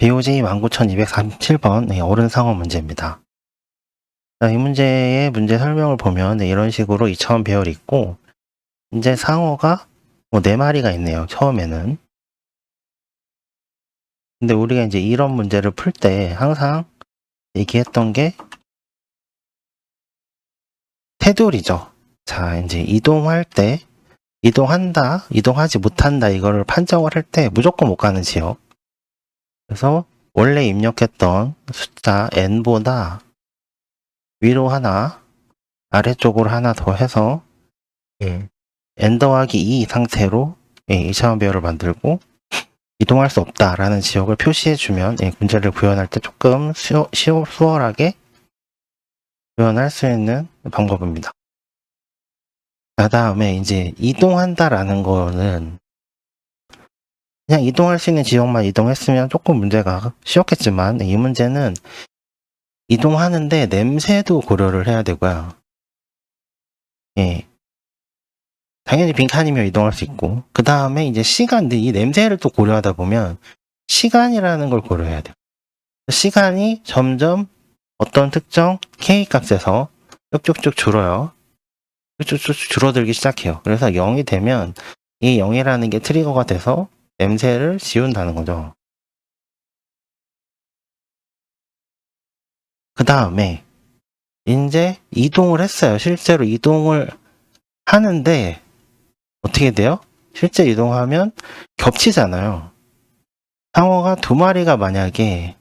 BOJ 19247번 어른 상어 문제입니다. 자, 이 문제의 문제 설명을 보면 이런 식으로 2차원 배열이 있고, 이제 상어가 4마리가 있네요. 처음에는. 근데 우리가 이제 이런 문제를 풀 때 항상 얘기했던 게 테두리죠. 자, 이제 이동할 때 이동한다, 이동하지 못한다 이거를 판정을 할 때 무조건 못 가는 지역. 그래서 원래 입력했던 숫자 n보다 위로 하나, 아래쪽으로 하나 더 해서 n 더하기 2 상태로 2차원 배열을 만들고 이동할 수 없다라는 지역을 표시해주면 문제를 구현할 때 조금 수월하게 구현할 수 있는 방법입니다. 그 다음에 이제 이동한다라는 거는 그냥 이동할 수 있는 지역만 이동했으면 조금 문제가 쉬웠겠지만 이 문제는 이동하는데 냄새도 고려를 해야 되고요. 당연히 빈칸이면 이동할 수 있고, 그 다음에 이제 시간, 이 냄새를 또 고려하다 보면 시간이라는 걸 고려해야 돼요. 시간이 점점 어떤 특정 K 값에서 쭉쭉쭉 줄어요. 쭉쭉쭉 줄어들기 시작해요. 그래서 0이 되면 이 0이라는 게 트리거가 돼서 냄새를 지운다는 거죠. 그 다음에 이제 이동을 했어요. 실제로 이동을 하는데 어떻게 돼요? 실제 이동하면 겹치잖아요. 상어가 2마리가 만약에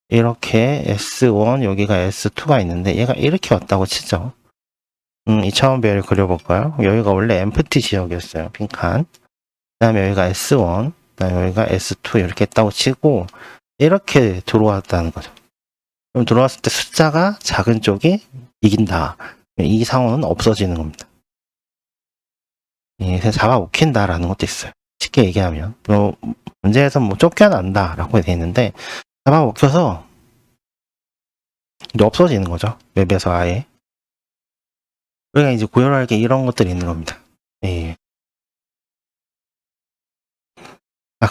이렇게 S1 여기가 S2가 있는데 얘가 이렇게 왔다고 치죠. 2차원 배열을 그려볼까요? 여기가 원래 엠프티 지역이었어요. 빈칸. 그 다음에 여기가 S1, 그 다음에 여기가 S2 이렇게 했다고 치고 이렇게 들어왔다는 거죠. 그럼 들어왔을 때 숫자가 작은 쪽이 이긴다. 이 상어는 없어지는 겁니다. 잡아 먹힌다라는 것도 있어요. 쉽게 얘기하면 문제에서 쫓겨난다라고 되어 있는데 잡아 먹혀서 이제 없어지는 거죠. 웹에서 아예. 우리가 이제 구현할 게 이런 것들이 있는 겁니다.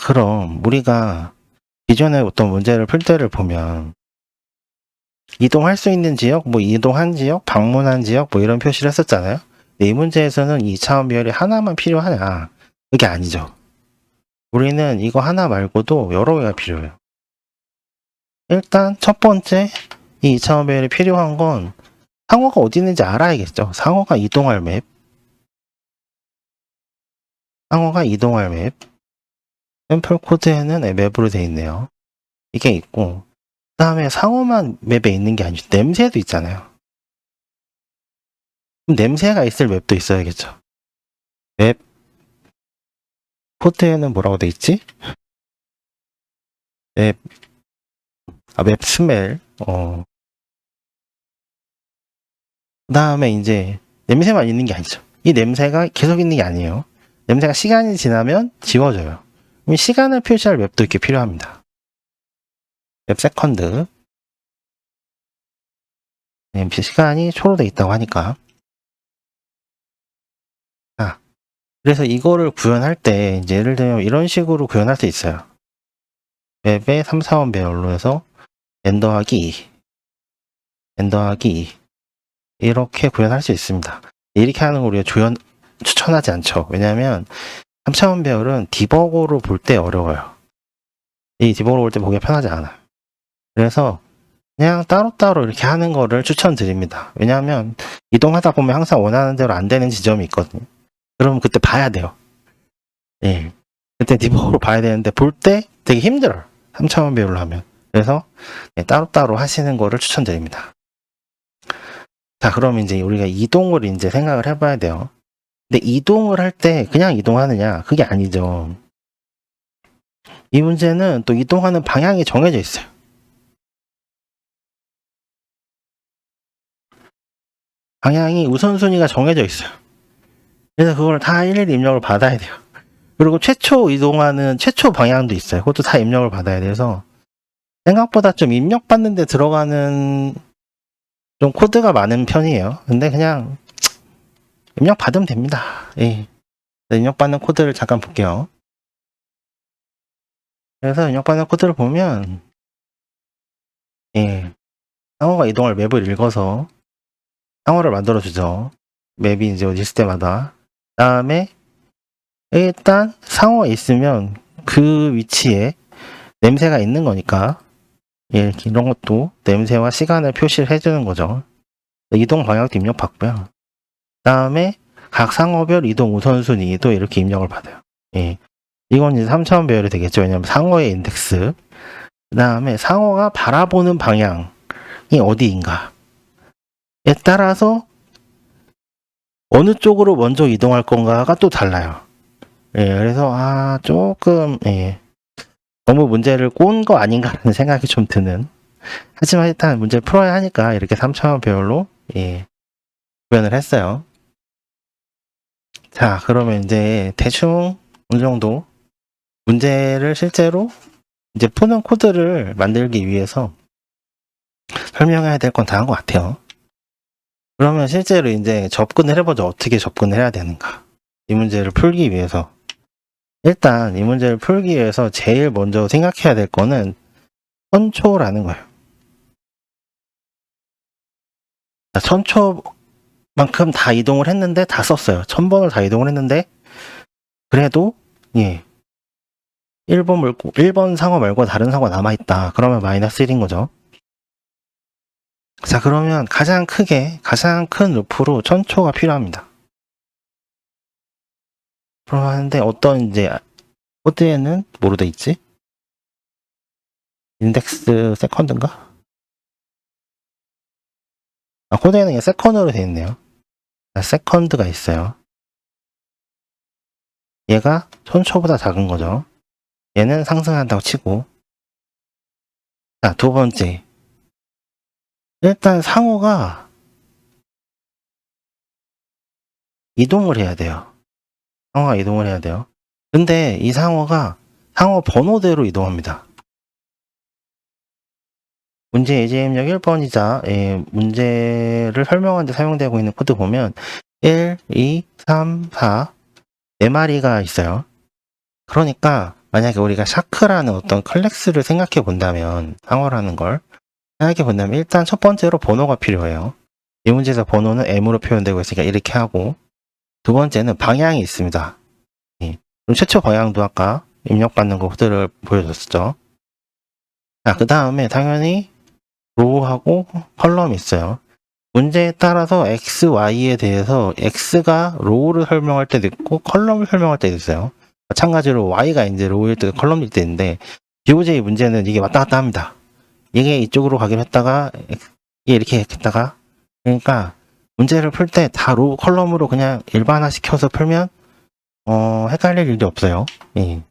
그럼 우리가 기존에 어떤 문제를 풀 때를 보면 이동할 수 있는 지역, 이동한 지역, 방문한 지역 이런 표시를 했었잖아요. 근데 이 문제에서는 2차원 배열이 하나만 필요하냐? 그게 아니죠. 우리는 이거 하나 말고도 여러 개가 필요해요. 일단 첫 번째 이 2차원 배열이 필요한 건 상어가 어디 있는지 알아야겠죠. 상어가 이동할 맵. 상어가 이동할 맵. 샘플 코드에는 맵으로 되어 있네요. 이게 있고, 그 다음에 상어만 맵에 있는 게 아니죠. 냄새도 있잖아요. 그럼 냄새가 있을 맵도 있어야겠죠. 맵 코드에는 뭐라고 돼 있지? 맵 스멜. 그 다음에 이제 냄새만 있는 게 아니죠. 이 냄새가 계속 있는 게 아니에요. 냄새가 시간이 지나면 지워져요. 그럼 시간을 표시할 맵도 이렇게 필요합니다. 맵 세컨드. 시간이 초록돼 있다고 하니까. 그래서 이거를 구현할 때 이제 예를 들면 이런 식으로 구현할 수 있어요. 맵의 3, 4원 배열로 해서 n 더하기 2, n 더하기 2 이렇게 구현할 수 있습니다. 이렇게 하는 걸 우리가 추천하지 않죠. 왜냐하면 3차원 배열은 디버거로 볼 때 어려워요. 이 디버거로 볼 때 보기가 편하지 않아요. 그래서 그냥 따로따로 이렇게 하는 거를 추천드립니다. 왜냐하면 이동하다 보면 항상 원하는 대로 안 되는 지점이 있거든요. 그럼 그때 봐야 돼요. 그때 디버거로 봐야 되는데 볼 때 되게 힘들어요. 3차원 배열로 하면. 그래서 따로따로 하시는 거를 추천드립니다. 자, 그럼 이제 우리가 이동을 이제 생각을 해봐야 돼요. 근데 이동을 할 때 그냥 이동하느냐? 그게 아니죠. 이 문제는 또 이동하는 방향이 정해져 있어요. 방향이 우선순위가 정해져 있어요. 그래서 그걸 다 일일이 입력을 받아야 돼요. 그리고 최초 이동하는 최초 방향도 있어요. 그것도 다 입력을 받아야 돼서 생각보다 좀 입력받는 데 들어가는 좀 코드가 많은 편이에요. 근데 그냥 입력받으면 됩니다. 입력받는 코드를 잠깐 볼게요. 그래서 입력받는 코드를 보면 예, 상호가 이동할 맵을 읽어서 상호를 만들어주죠. 맵이 이제 어디 있을 때마다. 다음에 일단 상호가 있으면 그 위치에 냄새가 있는 거니까 예, 이런 것도 냄새와 시간을 표시를 해주는 거죠. 이동 방향도 입력받고요. 다음에 각 상호별 이동 우선순위도 이렇게 입력을 받아요. 예. 이건 이제 3차원 배열이 되겠죠. 왜냐하면 상호의 인덱스, 그 다음에 상호가 바라보는 방향이 어디인가에 따라서 어느 쪽으로 먼저 이동할 건가가 또 달라요. 예, 그래서 조금 너무 문제를 꼬은 거 아닌가라는 생각이 좀 드는. 하지만 일단 문제를 풀어야 하니까 이렇게 3차원 배열로 구현을 했어요. 자, 그러면 이제 대충 어느 정도 문제를 실제로 이제 푸는 코드를 만들기 위해서 설명해야 될 건 다 한 것 같아요. 그러면 실제로 이제 접근을 해보죠. 어떻게 접근을 해야 되는가. 이 문제를 풀기 위해서. 일단 이 문제를 풀기 위해서 제일 먼저 생각해야 될 거는 선초라는 거예요. 1000초만큼 다 이동을 했는데 다 썼어요. 1000번을 다 이동을 했는데 그래도 1번 상호 말고 다른 상호가 남아있다. 그러면 마이너스 1인 거죠. 자, 그러면 가장 큰 루프로 1000초가 필요합니다. 그럼 하는데 어떤 이제 코드에는 뭐로 돼 있지? 인덱스 세컨드인가? 코드에는 그냥 세컨드로 돼 있네요. 세컨드가 있어요. 얘가 1000초보다 작은 거죠. 얘는 상승한다고 치고. 자, 두 번째. 일단 상호가 이동을 해야 돼요. 상호가 이동을 해야 돼요. 근데 이 상호가 상호 번호대로 이동합니다. 문제 예제 입력 1번이자 문제를 설명하는 데 사용되고 있는 코드 보면 1, 2, 3, 4 4마리가 있어요. 그러니까 만약에 우리가 샤크라는 어떤 클래스를 생각해 본다면 상호라는 걸 생각해 본다면 일단 첫 번째로 번호가 필요해요. 이 문제에서 번호는 M으로 표현되고 있으니까 이렇게 하고 두 번째는 방향이 있습니다. 그럼 최초 방향도 아까 입력받는 거 코드를 보여줬었죠. 자, 그 다음에 당연히 로우하고 컬럼이 있어요. 문제에 따라서 X, Y에 대해서 X가 로우를 설명할 때도 있고 컬럼을 설명할 때도 있어요. 마찬가지로 Y가 이제 로우일 때도 컬럼일 때 있는데 GOJ 문제는 이게 왔다 갔다 합니다. 이게 이쪽으로 가기로 했다가 이게 이렇게 했다가 그러니까 문제를 풀 때 다 로우 컬럼으로 그냥 일반화 시켜서 풀면 헷갈릴 일도 없어요. 예.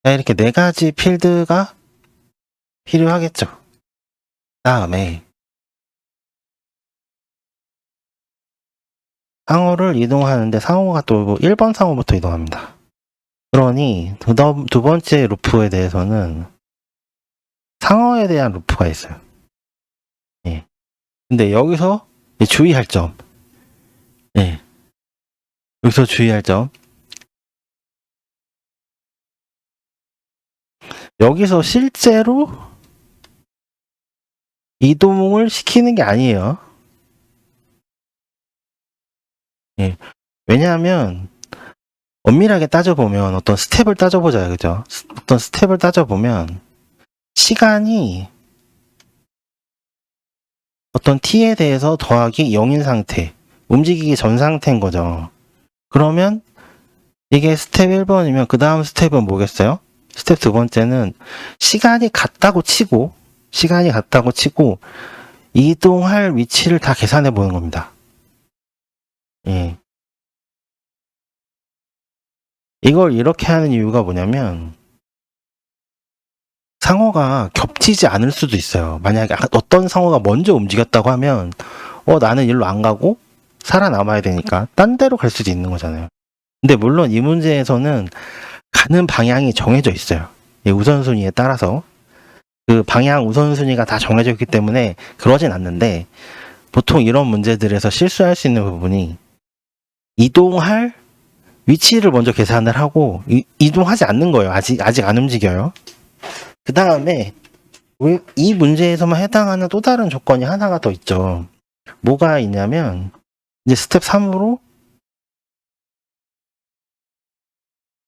자, 이렇게 네 가지 필드가 필요하겠죠. 다음에 상호를 이동하는데 상호가 또 1번 상호부터 이동합니다. 그러니 두 번째 루프에 대해서는 상호에 대한 루프가 있어요. 예. 근데 여기서 주의할 점. 예. 여기서 주의할 점. 여기서 실제로 이동을 시키는 게 아니에요. 예. 왜냐하면 엄밀하게 따져보면 어떤 스텝을 따져보자, 그죠? 어떤 스텝을 따져보면 시간이 어떤 t에 대해서 더하기 0인 상태, 움직이기 전 상태인 거죠. 그러면 이게 스텝 1번이면 그 다음 스텝은 뭐겠어요? 스텝 두 번째는 시간이 같다고 치고 이동할 위치를 다 계산해 보는 겁니다. 예. 이걸 이렇게 하는 이유가 뭐냐면 상호가 겹치지 않을 수도 있어요. 만약에 어떤 상호가 먼저 움직였다고 하면 나는 일로 안 가고 살아남아야 되니까 딴 데로 갈 수도 있는 거잖아요. 근데 물론 이 문제에서는 가는 방향이 정해져 있어요. 우선순위에 따라서 그 방향 우선순위가 다 정해져 있기 때문에 그러진 않는데 보통 이런 문제들에서 실수할 수 있는 부분이 이동할 위치를 먼저 계산을 하고 이동하지 않는 거예요. 아직 안 움직여요. 그 다음에 이 문제에서만 해당하는 또 다른 조건이 하나가 더 있죠. 뭐가 있냐면 이제 스텝 3으로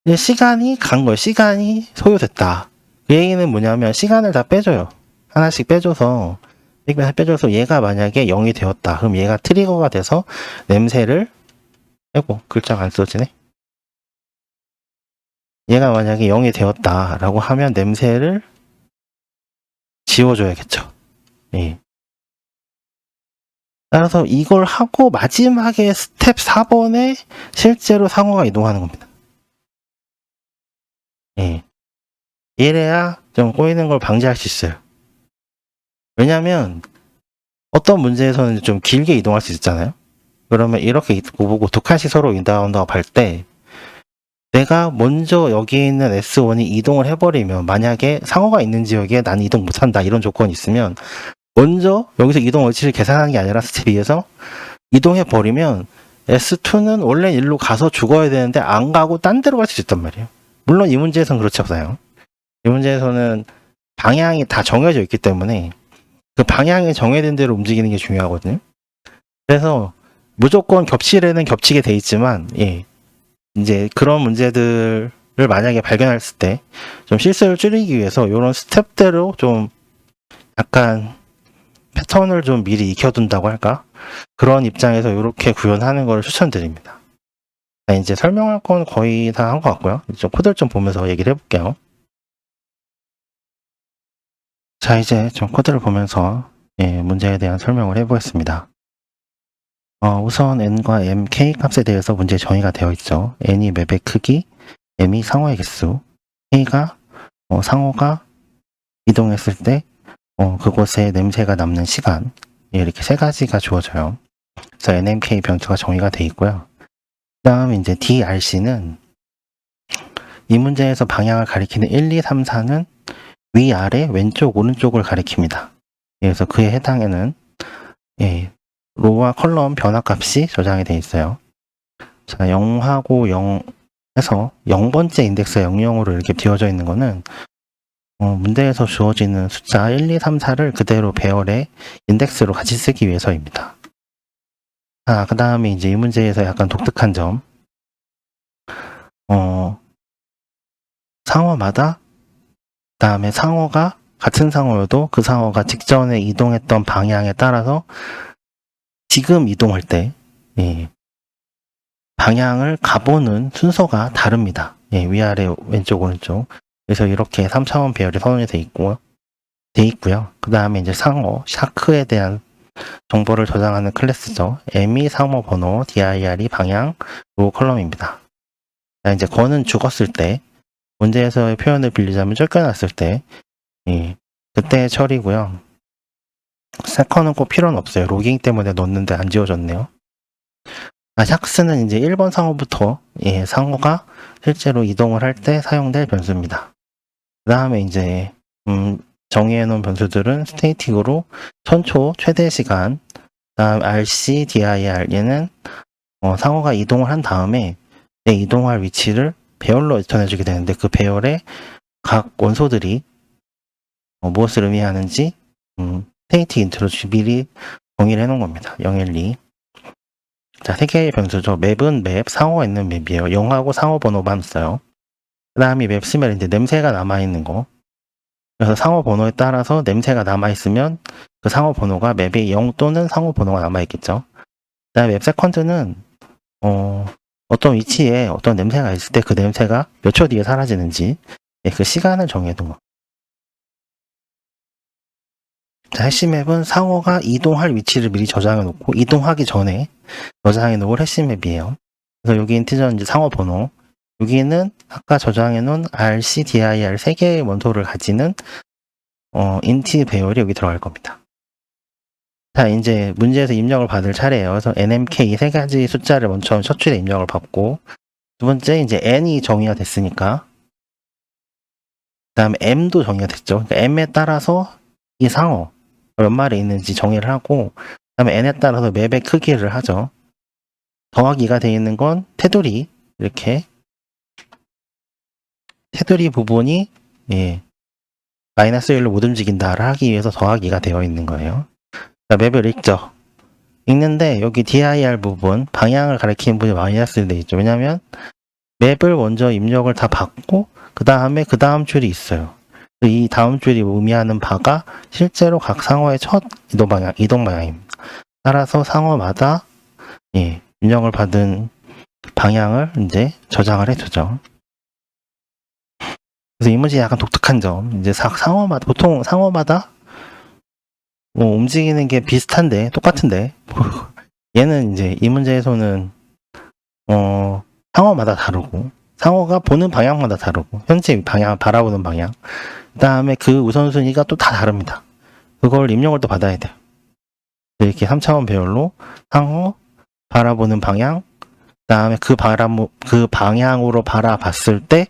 이제 시간이 간 거예요. 시간이 소요됐다. 그 얘기는 뭐냐면 시간을 다 빼줘요. 하나씩 빼줘서 얘가 만약에 0이 되었다. 그럼 얘가 트리거가 돼서 냄새를 아이고 글자가 안 써지네. 얘가 만약에 0이 되었다라고 하면 냄새를 지워줘야겠죠. 예. 따라서 이걸 하고 마지막에 스텝 4번에 실제로 상어가 이동하는 겁니다. 예. 이래야 좀 꼬이는 걸 방지할 수 있어요. 왜냐면 어떤 문제에서는 좀 길게 이동할 수 있잖아요. 그러면 이렇게 보고 두 칸씩 서로 인다운드업 할 때 내가 먼저 여기 있는 S1이 이동을 해버리면 만약에 상어가 있는 지역에 난 이동 못한다 이런 조건이 있으면 먼저 여기서 이동 위치를 계산하는 게 아니라 스텝 2에서 이동해버리면 S2는 원래 일로 가서 죽어야 되는데 안 가고 딴 데로 갈 수 있단 말이에요. 물론 이 문제에서는 그렇지 않아요. 이 문제에서는 방향이 다 정해져 있기 때문에 그 방향이 정해진 대로 움직이는 게 중요하거든요. 그래서 무조건 겹치래는 겹치게 돼 있지만 예, 이제 그런 문제들을 만약에 발견했을 때 좀 실수를 줄이기 위해서 이런 스텝대로 좀 약간 패턴을 좀 미리 익혀둔다고 할까? 그런 입장에서 이렇게 구현하는 걸 추천드립니다. 이제 설명할 건 거의 다 한 것 같고요. 좀 코드를 좀 보면서 얘기를 해볼게요. 자, 이제 좀 코드를 보면서 예, 문제에 대한 설명을 해보겠습니다. 우선 n과 m, k 값에 대해서 문제 정의가 되어 있죠. n이 맵의 크기, m이 상호의 개수, k가 상호가 이동했을 때 그곳에 냄새가 남는 시간, 예, 이렇게 세 가지가 주어져요. 그래서 nmk 변수가 정의가 되어 있고요. 그 다음 이제 drc는 이 문제에서 방향을 가리키는 1, 2, 3, 4는 위아래 왼쪽 오른쪽을 가리킵니다. 그래서 그에 해당에는 예, 로와 컬럼 변화값이 저장이 되어 있어요. 자, 0하고 0 해서 0번째 인덱스 00으로 이렇게 비워져 있는 거는 문제에서 주어지는 숫자 1, 2, 3, 4를 그대로 배열의 인덱스로 같이 쓰기 위해서입니다. 자, 그 다음에 이제 이 문제에서 약간 독특한 점. 상어마다 그 다음에 상어가 같은 상어여도 그 상어가 직전에 이동했던 방향에 따라서 지금 이동할 때 예, 방향을 가보는 순서가 다릅니다. 예, 위아래 왼쪽 오른쪽. 그래서 이렇게 3차원 배열이 선언이 돼 있고요. 그 다음에 이제 상어 샤크에 대한 정보를 저장하는 클래스죠. m이 상어 번호, dir이 방향, 로 컬럼입니다. 자, 이제 건은 죽었을 때 문제에서의 표현을 빌리자면 쫓겨났을 때 예, 그때 처리고요. 세컨은 꼭 필요는 없어요. 로깅 때문에 넣었는데 안 지워졌네요. 샥스는 이제 1번 상어부터 예, 상어가 실제로 이동을 할 때 사용될 변수입니다. 그 다음에 이제 정의해 놓은 변수들은 스테이틱으로 선초 최대 시간, 다음 RC, DIR 얘는 상어가 이동을 한 다음에 내 이동할 위치를 배열로 전해주게 되는데 그 배열에 각 원소들이 무엇을 의미하는지 스테이틱 인트로 미리 정의를 해놓은 겁니다. 0, 1, 2. 자, 세 개의 변수죠. 맵은 맵, 상어가 있는 맵이에요. 0하고 상어 번호만 써요. 그 다음에 맵 쓰면 이제 냄새가 남아있는 거. 그래서 상어 번호에 따라서 냄새가 남아있으면 그 상어 번호가 맵에 0 또는 상어 번호가 남아있겠죠. 그 다음에 맵 세컨드는 어떤 위치에 어떤 냄새가 있을 때 그 냄새가 몇 초 뒤에 사라지는지 그 시간을 정해둔 거. 자, 해시 맵은 상어가 이동할 위치를 미리 저장해 놓고 이동하기 전에 저장해 놓을 해시 맵이에요. 그래서 여기 인티저 이제 상어 번호, 여기는 아까 저장해 놓은 RC, DIR 세 개의 원소를 가지는 인티 배열이 여기 들어갈 겁니다. 자, 이제 문제에서 입력을 받을 차례예요. 그래서 NMK 세 가지 숫자를 먼저 첫 줄에 입력을 받고 두 번째 이제 N이 정의가 됐으니까 그 다음에 M도 정의가 됐죠. 그러니까 M에 따라서 이 상어 몇 마리 있는지 정의를 하고 그 다음에 N에 따라서 맵의 크기를 하죠. 더하기가 되어 있는 건 테두리 이렇게 테두리 부분이 예, 마이너스 1로 못 움직인다를 하기 위해서 더하기가 되어 있는 거예요. 자, 맵을 읽죠. 읽는데 여기 dir 부분 방향을 가리키는 부분이 마이너스 1 돼 있죠. 왜냐면 맵을 먼저 입력을 다 받고 그 다음 줄이 있어요. 이 다음 줄이 의미하는 바가 실제로 각 상어의 첫 이동 방향입니다. 따라서 상어마다 예, 입력을 받은 방향을 이제 저장을 해두죠. 그래서 이 문제 약간 독특한 점, 이제 보통 상어마다 움직이는 게 비슷한데, 똑같은데, 얘는 이제 이 문제에서는, 상어마다 다르고, 상어가 보는 방향마다 다르고, 현재 바라보는 방향, 그 다음에 그 우선순위가 또 다 다릅니다. 그걸 입력을 또 받아야 돼요. 이렇게 3차원 배열로 상어, 바라보는 방향, 그 다음에 그 방향으로 바라봤을 때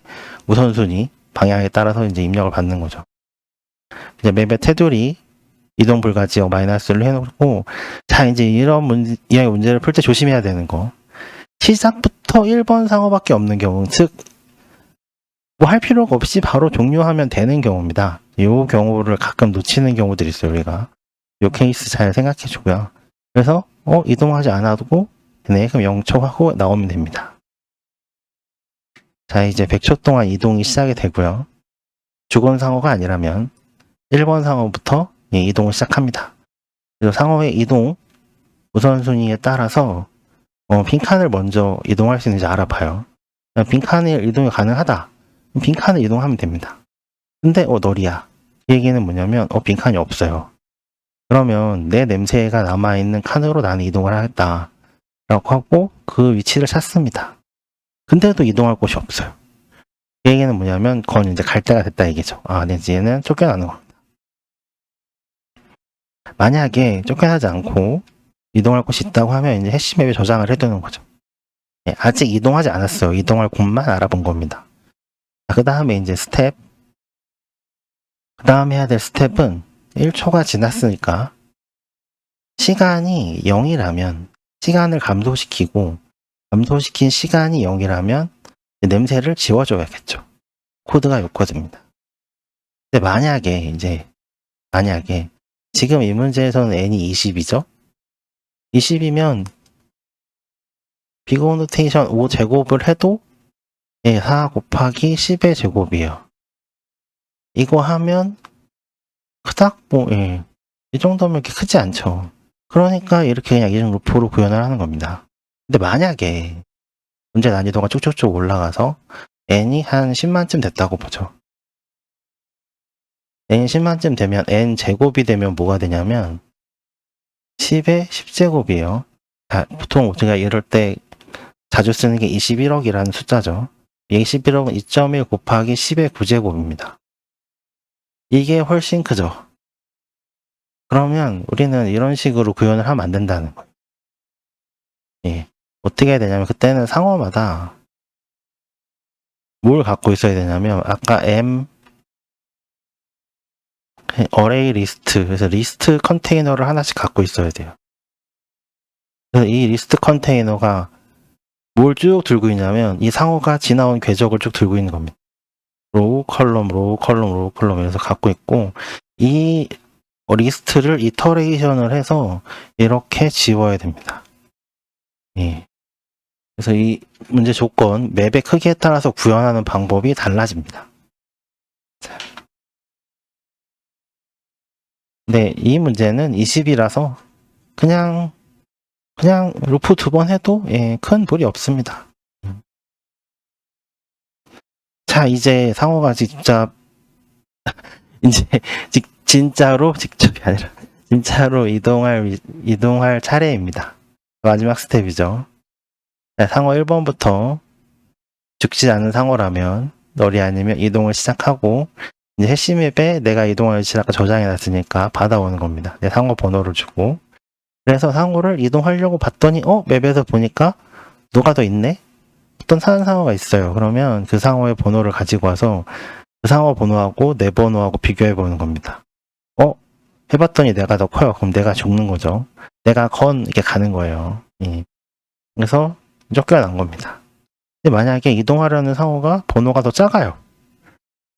우선순위, 방향에 따라서 이제 입력을 받는 거죠. 이제 맵의 테두리, 이동 불가 지역 마이너스를 해놓고, 자, 이제 이런 문제를 풀 때 조심해야 되는 거. 시작부터 1번 상어밖에 없는 경우, 즉, 뭐 할 필요가 없이 바로 종료하면 되는 경우입니다. 이 경우를 가끔 놓치는 경우들이 있어요, 우리가. 이 케이스 잘 생각해 주고요. 그래서, 이동하지 않아도, 네, 그럼 0초 하고 나오면 됩니다. 자, 이제 100초 동안 이동이 시작이 되고요. 죽은 상어가 아니라면 1번 상어부터 이동을 시작합니다. 그래서 상어의 이동 우선순위에 따라서 빈칸을 먼저 이동할 수 있는지 알아봐요. 빈칸에 이동이 가능하다. 빈칸을 이동하면 됩니다. 근데 널이야. 이 얘기는 뭐냐면 빈칸이 없어요. 그러면 내 냄새가 남아있는 칸으로 나는 이동을 하겠다 라고 하고 그 위치를 찾습니다. 근데도 이동할 곳이 없어요. 이 얘기는 뭐냐면 그건 이제 갈 때가 됐다 얘기죠. 내 이제는 쫓겨나는 겁니다. 만약에 쫓겨나지 않고 이동할 곳이 있다고 하면 이제 해시맵에 저장을 해두는 거죠. 아직 이동하지 않았어요. 이동할 곳만 알아본 겁니다. 그 다음에 이제 그 다음에 해야 될 스텝은 1초가 지났으니까 시간이 0이라면 시간을 감소시키고 감소시킨 시간이 0이라면 냄새를 지워줘야겠죠. 코드가 요 코드입니다. 근데 만약에 지금 이 문제에서는 n이 20이죠? 20이면 비거 노테이션 5제곱을 해도 4 곱하기 10의 제곱이에요. 이거 하면 그닥 이 정도면 이렇게 크지 않죠. 그러니까 이렇게 그냥 이중 루프로 구현을 하는 겁니다. 근데 만약에 문제 난이도가 쭉쭉쭉 올라가서 n이 한 10만쯤 됐다고 보죠. n이 10만쯤 되면 n 제곱이 되면 뭐가 되냐면 10의 10제곱이에요. 보통 우리가 이럴 때 자주 쓰는 게 21억이라는 숫자죠. 21억은 2.1 곱하기 10의 9제곱입니다. 이게 훨씬 크죠. 그러면 우리는 이런 식으로 구현을 하면 안 된다는 거예요. 어떻게 해야 되냐면 그때는 상어마다 뭘 갖고 있어야 되냐면 아까 어레이 리스트, 그래서 리스트 컨테이너를 하나씩 갖고 있어야 돼요. 그래서 이 리스트 컨테이너가 뭘 쭉 들고 있냐면 이 상어가 지나온 궤적을 쭉 들고 있는 겁니다. 로우 컬럼 이래서 갖고 있고 이 리스트를 이터레이션을 해서 이렇게 지워야 됩니다. 그래서 이 문제 조건 맵의 크기에 따라서 구현하는 방법이 달라집니다. 네, 이 문제는 20이라서 그냥 루프 2번 해도 큰 무리 없습니다. 자, 이제 상어가 직접 이제 진짜로 직접이 아니라 진짜로 이동할 차례입니다. 마지막 스텝이죠. 자, 상어 1번부터 죽지 않은 상어라면 널이 아니면 이동을 시작하고 이제 해시맵에 내가 이동할 위치를 아까 저장해놨으니까 받아오는 겁니다. 내 상어 번호를 주고 그래서 상어를 이동하려고 봤더니 맵에서 보니까 누가 더 있네? 어떤 사는 상어가 있어요. 그러면 그 상어의 번호를 가지고 와서 그 상어 번호하고 내 번호하고 비교해보는 겁니다. 해봤더니 내가 더 커요. 그럼 내가 죽는 거죠. 내가 이렇게 가는 거예요. 그래서 쫓겨난 겁니다. 근데 만약에 이동하려는 상호가 번호가 더 작아요.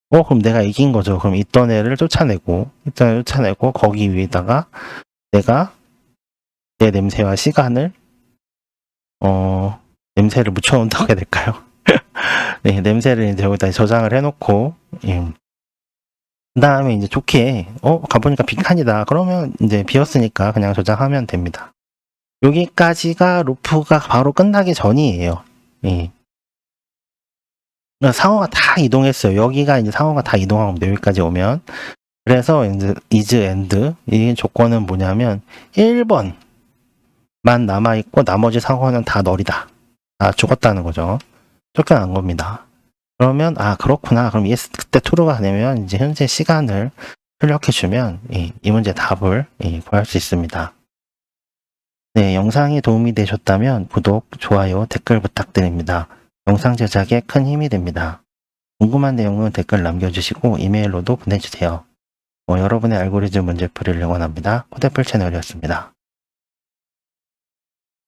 그럼 내가 이긴 거죠. 그럼 있던 애를 쫓아내고 거기 위에다가 내가 내 냄새와 시간을 냄새를 묻혀놓는다고 해야 될까요? 네, 냄새를 이제 여기다 저장을 해놓고, 그 다음에 이제 좋게, 가보니까 빈칸이다. 그러면 이제 비었으니까 그냥 저장하면 됩니다. 여기까지가 루프가 바로 끝나기 전이에요. 예. 그러니까 상호가 다 이동했어요. 여기가 이제 상호가 다 이동하고 여기까지 오면. 그래서 이제 is and 이 조건은 뭐냐면 1번만 남아있고 나머지 상호는 다 널이다. 다 죽었다는 거죠. 쫓겨난 겁니다. 그러면 그렇구나. 그럼 yes 그때 true가 되면 이제 현재 시간을 출력해주면 이 문제 답을 구할 수 있습니다. 네, 영상이 도움이 되셨다면 구독, 좋아요, 댓글 부탁드립니다. 영상 제작에 큰 힘이 됩니다. 궁금한 내용은 댓글 남겨주시고 이메일로도 보내주세요. 여러분의 알고리즘 문제풀이를 응원합니다. 코데풀 채널이었습니다.